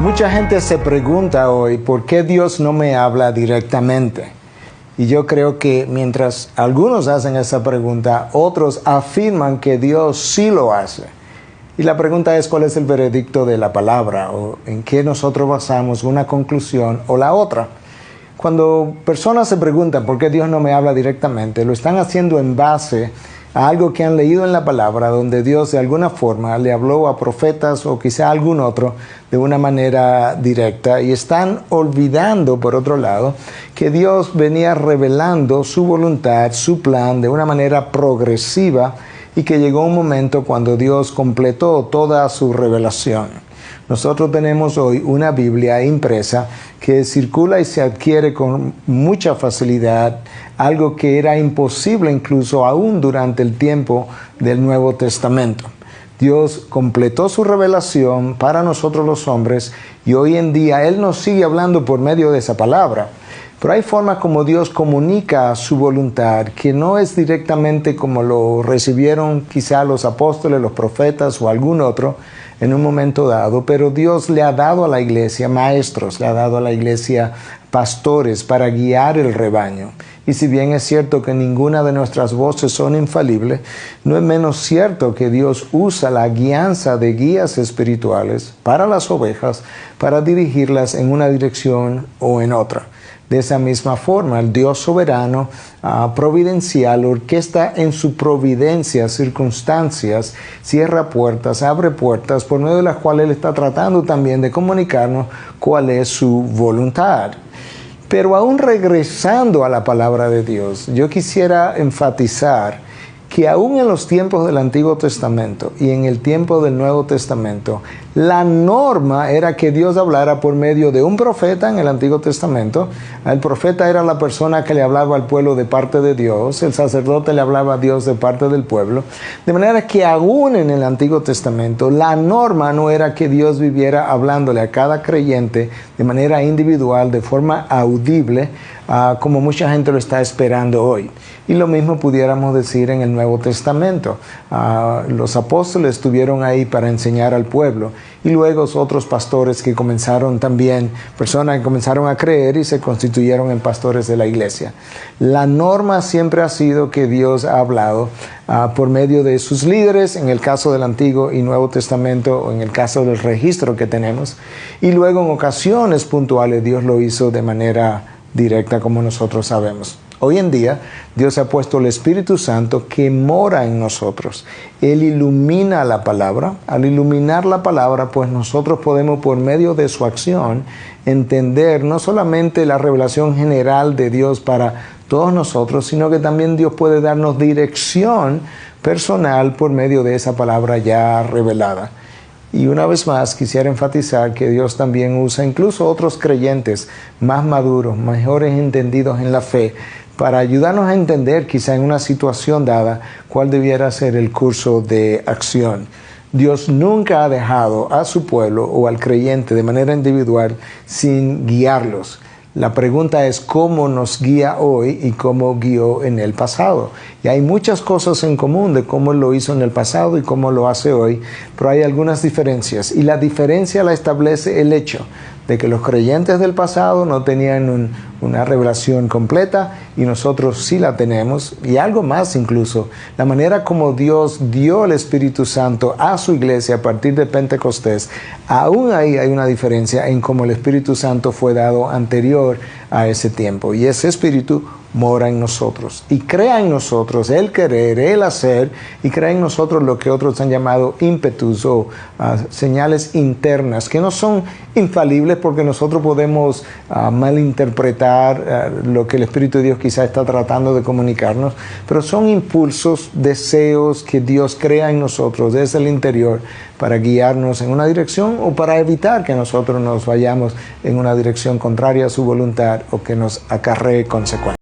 Mucha gente se pregunta hoy por qué Dios no me habla directamente. Y yo creo que mientras algunos hacen esa pregunta, otros afirman que Dios sí lo hace. Y la pregunta es cuál es el veredicto de la palabra o en qué nosotros basamos una conclusión o la otra. Cuando personas se preguntan por qué Dios no me habla directamente, lo están haciendo en base a algo que han leído en la palabra, donde Dios de alguna forma le habló a profetas o quizá a algún otro de una manera directa, y están olvidando, por otro lado, que Dios venía revelando su voluntad, su plan de una manera progresiva, y que llegó un momento cuando Dios completó toda su revelación. Nosotros tenemos hoy una Biblia impresa que circula y se adquiere con mucha facilidad, algo que era imposible incluso aún durante el tiempo del Nuevo Testamento. Dios completó su revelación para nosotros los hombres y hoy en día Él nos sigue hablando por medio de esa palabra. Pero hay formas como Dios comunica su voluntad que no es directamente como lo recibieron quizá los apóstoles, los profetas o algún otro en un momento dado, pero Dios le ha dado a la iglesia maestros, le ha dado a la iglesia pastores para guiar el rebaño. Y si bien es cierto que ninguna de nuestras voces son infalibles, no es menos cierto que Dios usa la guianza de guías espirituales para las ovejas, para dirigirlas en una dirección o en otra. De esa misma forma, el Dios soberano, providencial, orquesta en su providencia circunstancias, cierra puertas, abre puertas, por medio de las cuales Él está tratando también de comunicarnos cuál es su voluntad. Pero aún regresando a la palabra de Dios, yo quisiera enfatizar que aún en los tiempos del Antiguo Testamento y en el tiempo del Nuevo Testamento, la norma era que Dios hablara por medio de un profeta en el Antiguo Testamento. El profeta era la persona que le hablaba al pueblo de parte de Dios, el sacerdote le hablaba a Dios de parte del pueblo. De manera que aún en el Antiguo Testamento, la norma no era que Dios viviera hablándole a cada creyente de manera individual, de forma audible, como mucha gente lo está esperando hoy. Y lo mismo pudiéramos decir en el Nuevo Testamento. Los apóstoles estuvieron ahí para enseñar al pueblo, y luego otros pastores que comenzaron también, personas que comenzaron a creer y se constituyeron en pastores de la iglesia. La norma siempre ha sido que Dios ha hablado por medio de sus líderes, en el caso del Antiguo y Nuevo Testamento, o en el caso del registro que tenemos, y luego en ocasiones puntuales Dios lo hizo de manera directa, como nosotros sabemos. Hoy en día, Dios ha puesto el Espíritu Santo que mora en nosotros. Él ilumina la palabra. Al iluminar la palabra, pues nosotros podemos, por medio de su acción, entender no solamente la revelación general de Dios para todos nosotros, sino que también Dios puede darnos dirección personal por medio de esa palabra ya revelada. Y una vez más quisiera enfatizar que Dios también usa incluso otros creyentes más maduros, mejores entendidos en la fe, para ayudarnos a entender quizá en una situación dada cuál debiera ser el curso de acción. Dios nunca ha dejado a su pueblo o al creyente de manera individual sin guiarlos. La pregunta es cómo nos guía hoy y cómo guió en el pasado. Y hay muchas cosas en común de cómo Él lo hizo en el pasado y cómo lo hace hoy, pero hay algunas diferencias. Y la diferencia la establece el hecho de que los creyentes del pasado no tenían una revelación completa y nosotros sí la tenemos. Y algo más incluso, la manera como Dios dio el Espíritu Santo a su iglesia a partir de Pentecostés, aún ahí hay una diferencia en cómo el Espíritu Santo fue dado anterior a ese tiempo. Y ese Espíritu mora en nosotros y crea en nosotros el querer, el hacer, y crea en nosotros lo que otros han llamado ímpetus o señales internas, que no son infalibles porque nosotros podemos malinterpretar lo que el Espíritu de Dios quizá está tratando de comunicarnos, pero son impulsos, deseos que Dios crea en nosotros desde el interior para guiarnos en una dirección o para evitar que nosotros nos vayamos en una dirección contraria a su voluntad o que nos acarree consecuencias.